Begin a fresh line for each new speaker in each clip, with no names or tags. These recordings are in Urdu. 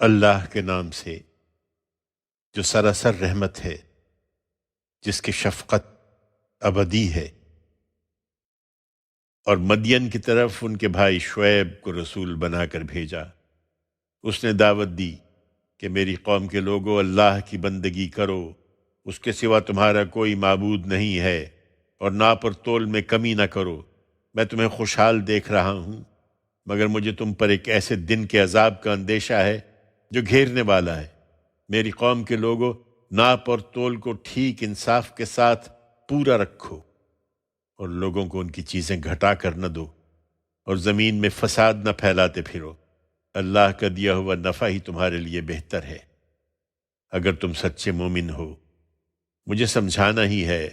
اللہ کے نام سے جو سراسر رحمت ہے، جس کی شفقت ابدی ہے۔ اور مدین کی طرف ان کے بھائی شعیب کو رسول بنا کر بھیجا۔ اس نے دعوت دی کہ میری قوم کے لوگوں، اللہ کی بندگی کرو، اس کے سوا تمہارا کوئی معبود نہیں ہے، اور ناپ اور تول میں کمی نہ کرو۔ میں تمہیں خوشحال دیکھ رہا ہوں، مگر مجھے تم پر ایک ایسے دن کے عذاب کا اندیشہ ہے جو گھیرنے والا ہے۔ میری قوم کے لوگوں، ناپ اور تول کو ٹھیک انصاف کے ساتھ پورا رکھو، اور لوگوں کو ان کی چیزیں گھٹا کر نہ دو، اور زمین میں فساد نہ پھیلاتے پھرو۔ اللہ کا دیا ہوا نفع ہی تمہارے لیے بہتر ہے، اگر تم سچے مومن ہو۔ مجھے سمجھانا ہی ہے،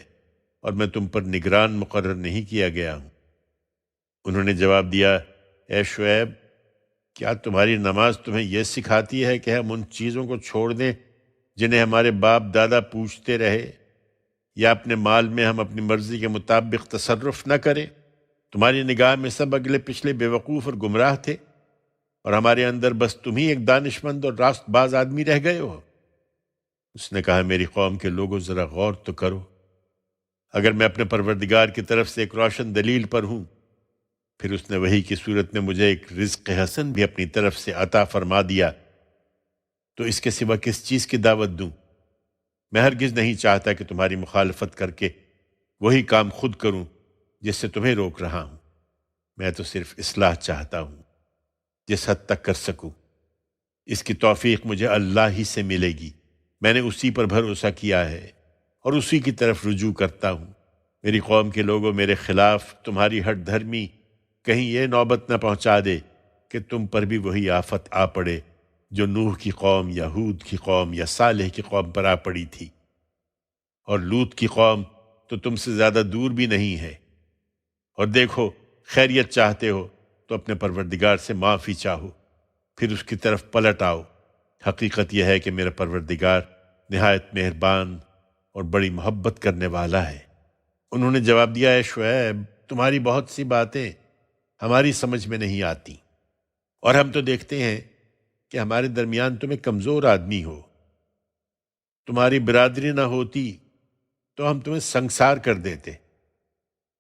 اور میں تم پر نگران مقرر نہیں کیا گیا ہوں۔ انہوں نے جواب دیا، اے شعیب، کیا تمہاری نماز تمہیں یہ سکھاتی ہے کہ ہم ان چیزوں کو چھوڑ دیں جنہیں ہمارے باپ دادا پوجتے رہے، یا اپنے مال میں ہم اپنی مرضی کے مطابق تصرف نہ کریں؟ تمہاری نگاہ میں سب اگلے پچھلے بے وقوف اور گمراہ تھے، اور ہمارے اندر بس تم ہی ایک دانش مند اور راست باز آدمی رہ گئے ہو۔ اس نے کہا، میری قوم کے لوگوں، ذرا غور تو کرو۔ اگر میں اپنے پروردگار کی طرف سے ایک روشن دلیل پر ہوں، پھر اس نے وحی کی صورت میں مجھے ایک رزق حسن بھی اپنی طرف سے عطا فرما دیا، تو اس کے سوا کس چیز کی دعوت دوں؟ میں ہرگز نہیں چاہتا کہ تمہاری مخالفت کر کے وہی کام خود کروں جس سے تمہیں روک رہا ہوں۔ میں تو صرف اصلاح چاہتا ہوں، جس حد تک کر سکوں۔ اس کی توفیق مجھے اللہ ہی سے ملے گی۔ میں نے اسی پر بھروسہ کیا ہے، اور اسی کی طرف رجوع کرتا ہوں۔ میری قوم کے لوگوں، میرے خلاف تمہاری ہٹ دھرمی کہیں یہ نوبت نہ پہنچا دے کہ تم پر بھی وہی آفت آ پڑے جو نوح کی قوم یا ہود کی قوم یا صالح کی قوم پر آ پڑی تھی۔ اور لوط کی قوم تو تم سے زیادہ دور بھی نہیں ہے۔ اور دیکھو، خیریت چاہتے ہو تو اپنے پروردگار سے معافی چاہو، پھر اس کی طرف پلٹ آؤ۔ حقیقت یہ ہے کہ میرا پروردگار نہایت مہربان اور بڑی محبت کرنے والا ہے۔ انہوں نے جواب دیا، اے شعیب، تمہاری بہت سی باتیں ہماری سمجھ میں نہیں آتی، اور ہم تو دیکھتے ہیں کہ ہمارے درمیان تم ایک کمزور آدمی ہو۔ تمہاری برادری نہ ہوتی تو ہم تمہیں سنگسار کر دیتے۔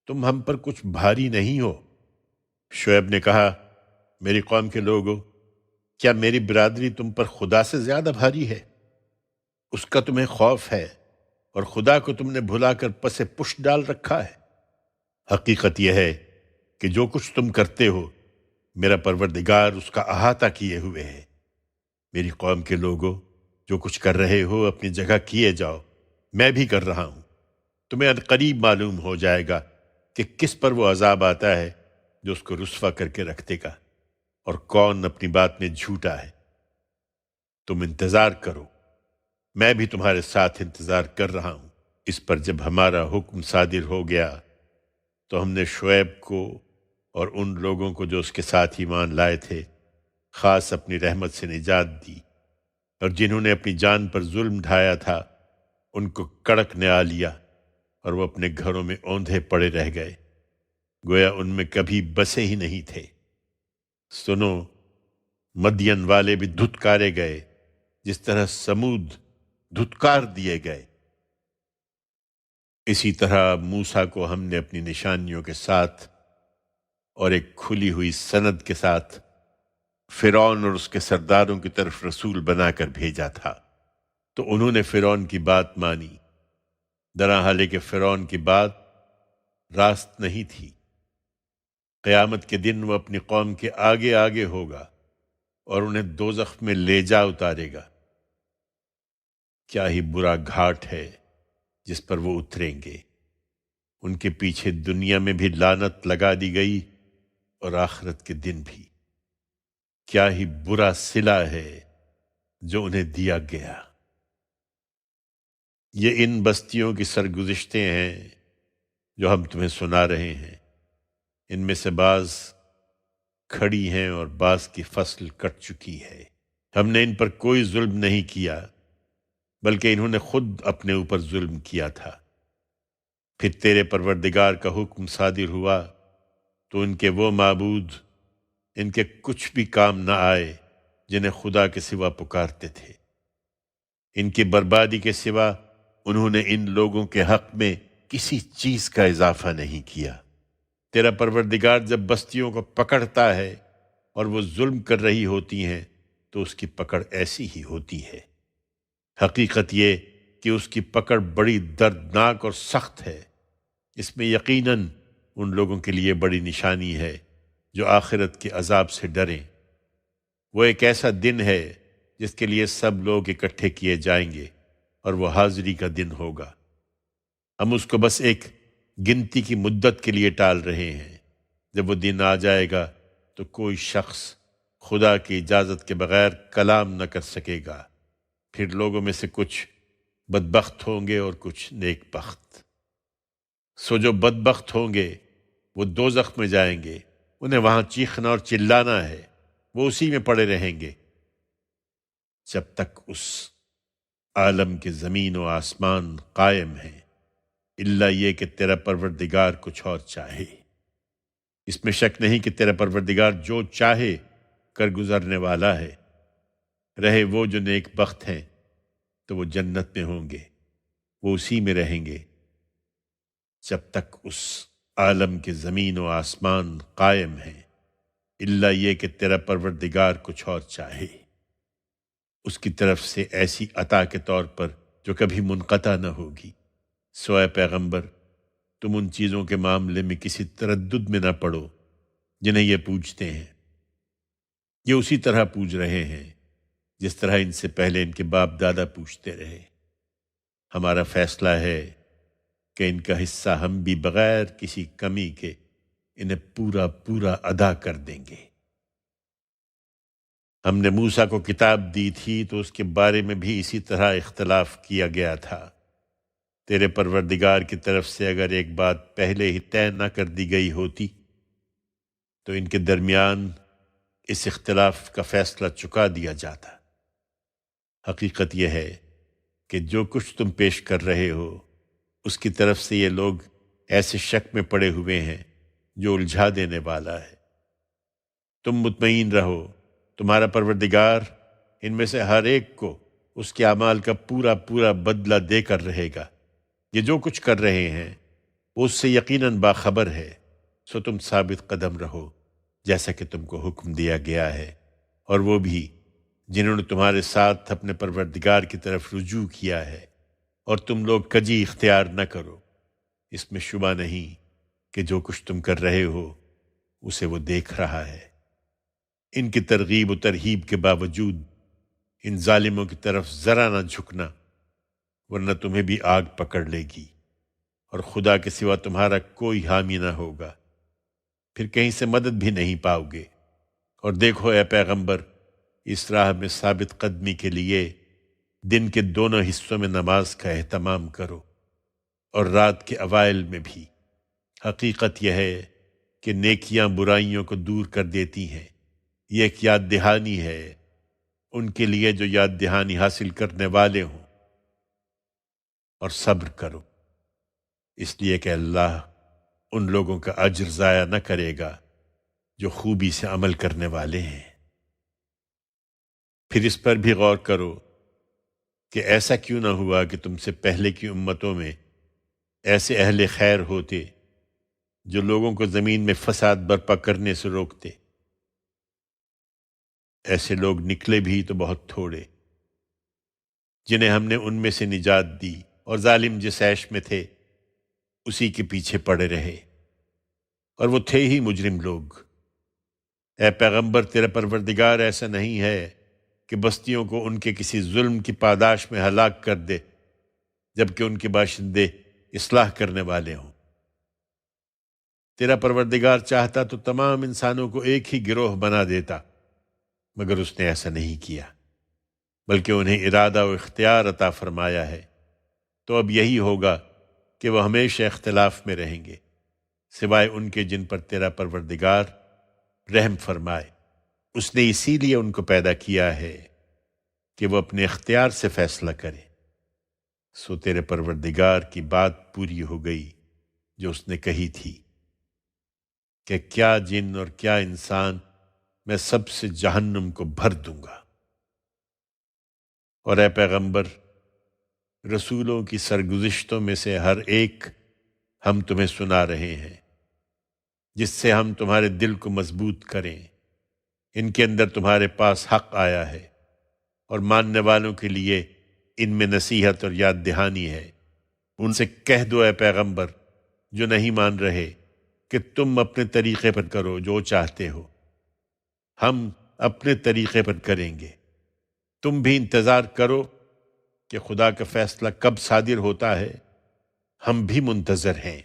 تم ہم پر کچھ بھاری نہیں ہو۔ شعیب نے کہا، میری قوم کے لوگوں، کیا میری برادری تم پر خدا سے زیادہ بھاری ہے؟ اس کا تمہیں خوف ہے، اور خدا کو تم نے بھلا کر پس پشت ڈال رکھا ہے۔ حقیقت یہ ہے کہ جو کچھ تم کرتے ہو، میرا پروردگار اس کا احاطہ کیے ہوئے ہے۔ میری قوم کے لوگوں، جو کچھ کر رہے ہو اپنی جگہ کیے جاؤ، میں بھی کر رہا ہوں۔ تمہیں قریب معلوم ہو جائے گا کہ کس پر وہ عذاب آتا ہے جو اس کو رسوا کر کے رکھ دے گا، اور کون اپنی بات میں جھوٹا ہے۔ تم انتظار کرو، میں بھی تمہارے ساتھ انتظار کر رہا ہوں۔ اس پر جب ہمارا حکم صادر ہو گیا تو ہم نے شعیب کو اور ان لوگوں کو جو اس کے ساتھ ایمان لائے تھے خاص اپنی رحمت سے نجات دی، اور جنہوں نے اپنی جان پر ظلم ڈھایا تھا ان کو کڑک نہا لیا، اور وہ اپنے گھروں میں اوندھے پڑے رہ گئے، گویا ان میں کبھی بسے ہی نہیں تھے۔ سنو، مدین والے بھی دھتکارے گئے جس طرح سمود دھتکار دیے گئے۔ اسی طرح موسیٰ کو ہم نے اپنی نشانیوں کے ساتھ اور ایک کھلی ہوئی سند کے ساتھ فرعون اور اس کے سرداروں کی طرف رسول بنا کر بھیجا تھا، تو انہوں نے فرعون کی بات مانی، درحالے کہ فرعون کی بات راست نہیں تھی۔ قیامت کے دن وہ اپنی قوم کے آگے آگے ہوگا اور انہیں دوزخ میں لے جا اتارے گا۔ کیا ہی برا گھاٹ ہے جس پر وہ اتریں گے۔ ان کے پیچھے دنیا میں بھی لعنت لگا دی گئی، اور آخرت کے دن بھی۔ کیا ہی برا صلہ ہے جو انہیں دیا گیا۔ یہ ان بستیوں کی سرگزشتیں ہیں جو ہم تمہیں سنا رہے ہیں۔ ان میں سے بعض کھڑی ہیں اور بعض کی فصل کٹ چکی ہے۔ ہم نے ان پر کوئی ظلم نہیں کیا، بلکہ انہوں نے خود اپنے اوپر ظلم کیا تھا۔ پھر تیرے پروردگار کا حکم صادر ہوا تو ان کے وہ معبود ان کے کچھ بھی کام نہ آئے جنہیں خدا کے سوا پکارتے تھے۔ ان کی بربادی کے سوا انہوں نے ان لوگوں کے حق میں کسی چیز کا اضافہ نہیں کیا۔ تیرا پروردگار جب بستیوں کو پکڑتا ہے اور وہ ظلم کر رہی ہوتی ہیں تو اس کی پکڑ ایسی ہی ہوتی ہے۔ حقیقت یہ کہ اس کی پکڑ بڑی دردناک اور سخت ہے۔ اس میں یقیناً ان لوگوں کے لیے بڑی نشانی ہے جو آخرت کے عذاب سے ڈریں۔ وہ ایک ایسا دن ہے جس کے لیے سب لوگ اکٹھے کیے جائیں گے اور وہ حاضری کا دن ہوگا۔ ہم اس کو بس ایک گنتی کی مدت کے لیے ٹال رہے ہیں۔ جب وہ دن آ جائے گا تو کوئی شخص خدا کی اجازت کے بغیر کلام نہ کر سکے گا۔ پھر لوگوں میں سے کچھ بدبخت ہوں گے اور کچھ نیک بخت۔ سو جو بدبخت ہوں گے وہ دوزخ میں جائیں گے، انہیں وہاں چیخنا اور چلانا ہے، وہ اسی میں پڑے رہیں گے جب تک اس عالم کے زمین و آسمان قائم ہیں، الا یہ کہ تیرا پروردگار کچھ اور چاہے۔ اس میں شک نہیں کہ تیرا پروردگار جو چاہے کر گزرنے والا ہے۔ رہے وہ جو نیک بخت ہیں تو وہ جنت میں ہوں گے، وہ اسی میں رہیں گے جب تک اس عالم کے زمین و آسمان قائم ہیں، الا یہ کہ تیرا پروردگار کچھ اور چاہے، اس کی طرف سے ایسی عطا کے طور پر جو کبھی منقطع نہ ہوگی۔ سو اے پیغمبر، تم ان چیزوں کے معاملے میں کسی تردد میں نہ پڑو جنہیں یہ پوجتے ہیں۔ یہ اسی طرح پوج رہے ہیں جس طرح ان سے پہلے ان کے باپ دادا پوچھتے رہے۔ ہمارا فیصلہ ہے کہ ان کا حصہ ہم بھی بغیر کسی کمی کے انہیں پورا پورا ادا کر دیں گے۔ ہم نے موسیٰ کو کتاب دی تھی تو اس کے بارے میں بھی اسی طرح اختلاف کیا گیا تھا۔ تیرے پروردگار کی طرف سے اگر ایک بات پہلے ہی طے نہ کر دی گئی ہوتی تو ان کے درمیان اس اختلاف کا فیصلہ چکا دیا جاتا۔ حقیقت یہ ہے کہ جو کچھ تم پیش کر رہے ہو اس کی طرف سے یہ لوگ ایسے شک میں پڑے ہوئے ہیں جو الجھا دینے والا ہے۔ تم مطمئن رہو، تمہارا پروردگار ان میں سے ہر ایک کو اس کے اعمال کا پورا پورا بدلہ دے کر رہے گا۔ یہ جو کچھ کر رہے ہیں وہ اس سے یقیناً باخبر ہے۔ سو تم ثابت قدم رہو جیسا کہ تم کو حکم دیا گیا ہے، اور وہ بھی جنہوں نے تمہارے ساتھ اپنے پروردگار کی طرف رجوع کیا ہے، اور تم لوگ کجی اختیار نہ کرو۔ اس میں شبہ نہیں کہ جو کچھ تم کر رہے ہو اسے وہ دیکھ رہا ہے۔ ان کی ترغیب و ترہیب کے باوجود ان ظالموں کی طرف ذرا نہ جھکنا، ورنہ تمہیں بھی آگ پکڑ لے گی، اور خدا کے سوا تمہارا کوئی حامی نہ ہوگا، پھر کہیں سے مدد بھی نہیں پاؤ گے۔ اور دیکھو اے پیغمبر، اس راہ میں ثابت قدمی کے لیے دن کے دونوں حصوں میں نماز کا اہتمام کرو، اور رات کے اوائل میں بھی۔ حقیقت یہ ہے کہ نیکیاں برائیوں کو دور کر دیتی ہیں۔ یہ ایک یاد دہانی ہے ان کے لیے جو یاد دہانی حاصل کرنے والے ہوں، اور صبر کرو، اس لیے کہ اللہ ان لوگوں کا اجر ضائع نہ کرے گا جو خوبی سے عمل کرنے والے ہیں۔ پھر اس پر بھی غور کرو کہ ایسا کیوں نہ ہوا کہ تم سے پہلے کی امتوں میں ایسے اہل خیر ہوتے جو لوگوں کو زمین میں فساد برپا کرنے سے روکتے۔ ایسے لوگ نکلے بھی تو بہت تھوڑے، جنہیں ہم نے ان میں سے نجات دی، اور ظالم جس عیش میں تھے اسی کے پیچھے پڑے رہے، اور وہ تھے ہی مجرم لوگ۔ اے پیغمبر، تیرا پروردگار ایسا نہیں ہے کہ بستیوں کو ان کے کسی ظلم کی پاداش میں ہلاک کر دے جبکہ ان کے باشندے اصلاح کرنے والے ہوں۔ تیرا پروردگار چاہتا تو تمام انسانوں کو ایک ہی گروہ بنا دیتا، مگر اس نے ایسا نہیں کیا، بلکہ انہیں ارادہ و اختیار عطا فرمایا ہے۔ تو اب یہی ہوگا کہ وہ ہمیشہ اختلاف میں رہیں گے، سوائے ان کے جن پر تیرا پروردگار رحم فرمائے۔ اس نے اسی لیے ان کو پیدا کیا ہے کہ وہ اپنے اختیار سے فیصلہ کرے۔ سو تیرے پروردگار کی بات پوری ہو گئی جو اس نے کہی تھی کہ کیا جن اور کیا انسان میں سب سے جہنم کو بھر دوں گا۔ اور اے پیغمبر، رسولوں کی سرگزشتوں میں سے ہر ایک ہم تمہیں سنا رہے ہیں، جس سے ہم تمہارے دل کو مضبوط کریں۔ ان کے اندر تمہارے پاس حق آیا ہے، اور ماننے والوں کے لیے ان میں نصیحت اور یاد دہانی ہے۔ ان سے کہہ دو اے پیغمبر جو نہیں مان رہے کہ تم اپنے طریقے پر کرو جو چاہتے ہو، ہم اپنے طریقے پر کریں گے۔ تم بھی انتظار کرو کہ خدا کا فیصلہ کب صادر ہوتا ہے، ہم بھی منتظر ہیں۔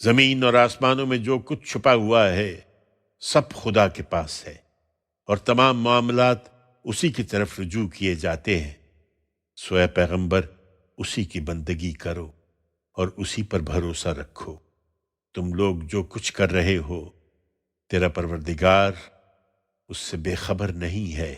زمین اور آسمانوں میں جو کچھ چھپا ہوا ہے سب خدا کے پاس ہے، اور تمام معاملات اسی کی طرف رجوع کیے جاتے ہیں۔ سو اے پیغمبر اسی کی بندگی کرو اور اسی پر بھروسہ رکھو۔ تم لوگ جو کچھ کر رہے ہو، تیرا پروردگار اس سے بے خبر نہیں ہے۔